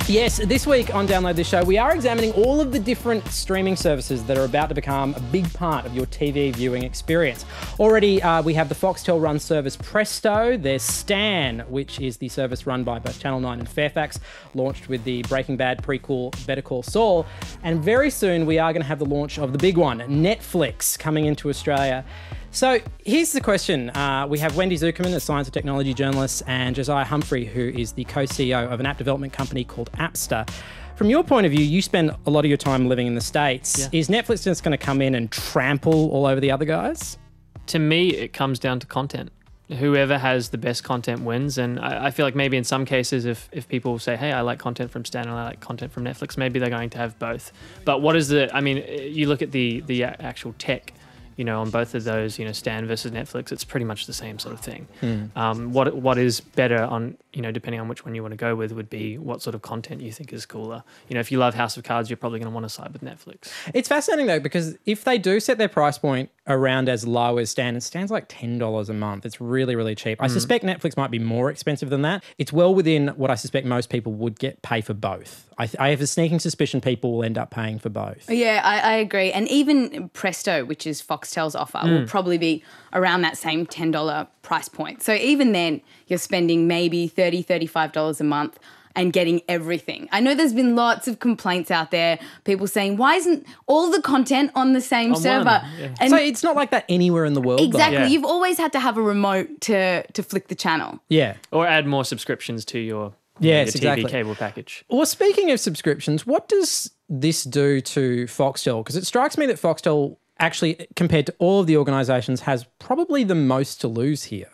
Yes, this week on Download This Show, we are examining all of the different streaming services that are about to become a big part of your TV viewing experience. Already, we have the Foxtel-run service Presto. There's Stan, which is the service run by both Channel 9 and Fairfax, launched with the Breaking Bad prequel Better Call Saul. And very soon, we are going to have the launch of the big one, Netflix, coming into Australia. So here's the question. We have Wendy Zuckerman, a science and technology journalist, and Josiah Humphrey, who is the co-CEO of an app development company called Appster. From your point of view, you spend a lot of your time living in the States. Yeah. Is Netflix just going to come in and trample all over the other guys? To me, it comes down to content. Whoever has the best content wins. And I feel like maybe in some cases, if people say, hey, I like content from Stan and I like content from Netflix, maybe they're going to have both. But what is you look at the actual tech, on both of those, Stan versus Netflix, it's pretty much the same sort of thing. What is better on, depending on which one you want to go with, would be what sort of content you think is cooler. If you love House of Cards, you're probably going to want to side with Netflix. It's fascinating though, because if they do set their price point around as low as Stan, and Stan's like $10 a month, it's really, really cheap. I suspect Netflix might be more expensive than that. It's well within what I suspect most people would pay for both. I have a sneaking suspicion people will end up paying for both. Yeah, I agree. And even Presto, which is Foxtel's offer, will probably be around that same $10 price point. So even then, you're spending maybe $30, $35 a month and getting everything. I know there's been lots of complaints out there, people saying, why isn't all the content on the same server? Yeah. And so it's not like that anywhere in the world. Exactly. Though. You've always had to have a remote to flick the channel. Yeah. Or add more subscriptions to your TV cable package. Well, speaking of subscriptions, what does this do to Foxtel? Because it strikes me that Foxtel actually, compared to all of the organisations, has probably the most to lose here.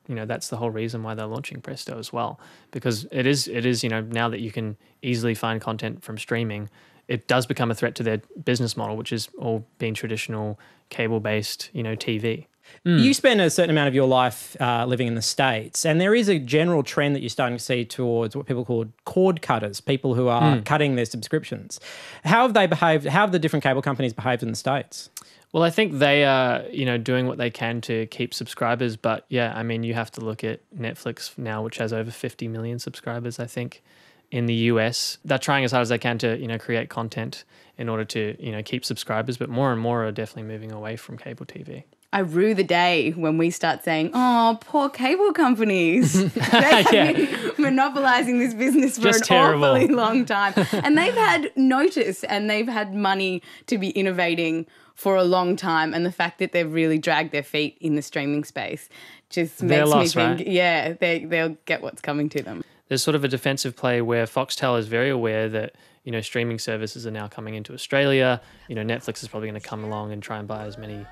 That's the whole reason why they're launching Presto as well, because it is now that you can easily find content from streaming, it does become a threat to their business model, which is all being traditional cable-based, TV. You spend a certain amount of your life living in the States, and there is a general trend that you're starting to see towards what people call cord cutters, people who are cutting their subscriptions. How have they behaved? How have the different cable companies behaved in the States? Well, I think they are, doing what they can to keep subscribers. But yeah, you have to look at Netflix now, which has over 50 million subscribers, I think, in the US. They're trying as hard as they can to, create content in order to, keep subscribers. But more and more are definitely moving away from cable TV. I rue the day when we start saying, oh, poor cable companies. They've been monopolising this business for awfully long time. And they've had notice and they've had money to be innovating for a long time. And the fact that they've really dragged their feet in the streaming space just makes me think, right? Yeah, they'll get what's coming to them. There's sort of a defensive play where Foxtel is very aware that, streaming services are now coming into Australia. Netflix is probably going to come along and try and buy as many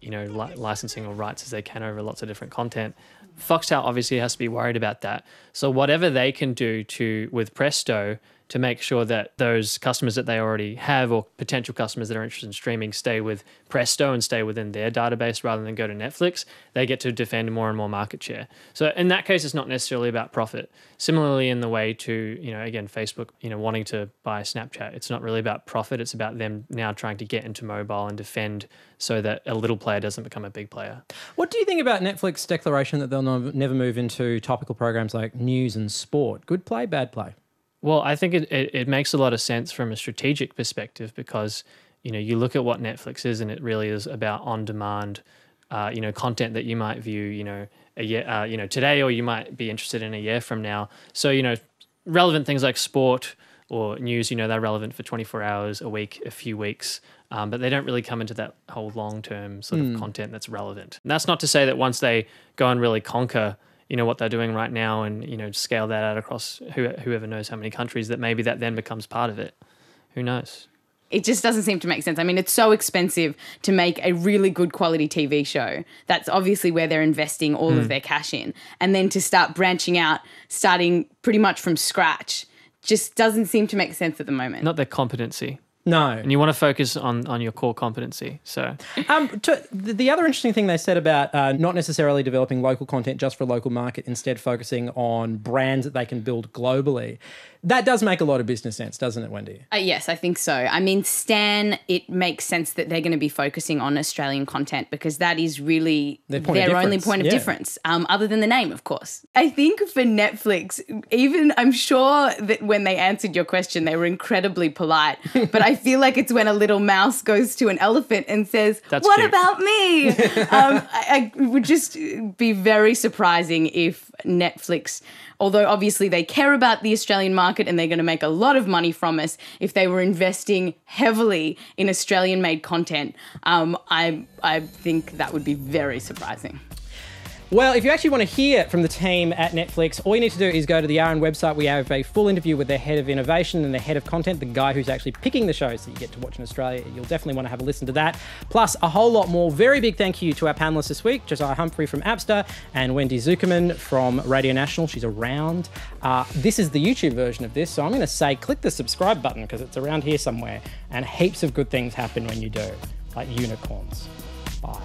licensing or rights as they can over lots of different content. Foxtel obviously has to be worried about that. So whatever they can do with Presto to make sure that those customers that they already have or potential customers that are interested in streaming stay with Presto and stay within their database rather than go to Netflix, they get to defend more and more market share. So in that case, it's not necessarily about profit. Similarly, in the way to, again, Facebook, wanting to buy Snapchat, it's not really about profit. It's about them now trying to get into mobile and defend so that a little player doesn't become a big player. What do you think about Netflix's declaration that they'll never move into topical programs like news and sport? Good play, bad play? Well, I think it makes a lot of sense from a strategic perspective because, you look at what Netflix is and it really is about on-demand, content that you might view, a year, today, or you might be interested in a year from now. So, relevant things like sport or news, they're relevant for 24 hours a week, a few weeks, but they don't really come into that whole long-term sort of content that's relevant. And that's not to say that once they go and really conquer what they're doing right now and, scale that out across whoever knows how many countries, that maybe that then becomes part of it. Who knows? It just doesn't seem to make sense. It's so expensive to make a really good quality TV show. That's obviously where they're investing all of their cash in. And then to start branching out, starting pretty much from scratch, just doesn't seem to make sense at the moment. Not their competency. No. And you want to focus on your core competency. So, the other interesting thing they said about not necessarily developing local content just for a local market, instead focusing on brands that they can build globally. That does make a lot of business sense, doesn't it, Wendy? Yes, I think so. I mean, Stan, it makes sense that they're going to be focusing on Australian content because that is really their only point of difference, other than the name, of course. I think for Netflix, even I'm sure that when they answered your question, they were incredibly polite, but I feel like it's when a little mouse goes to an elephant and says, "What cute. about me?" It would just be very surprising if Netflix, although obviously they care about the Australian market and they're going to make a lot of money from us, if they were investing heavily in Australian-made content, I think that would be very surprising. Well, if you actually want to hear from the team at Netflix, all you need to do is go to the RN website. We have a full interview with their head of innovation and their head of content, the guy who's actually picking the shows that you get to watch in Australia. You'll definitely want to have a listen to that. Plus, a whole lot more. Very big thank you to our panellists this week, Josiah Humphrey from Appster and Wendy Zuckerman from Radio National. She's around. This is the YouTube version of this, so I'm going to say click the subscribe button because it's around here somewhere, and heaps of good things happen when you do, like unicorns. Bye.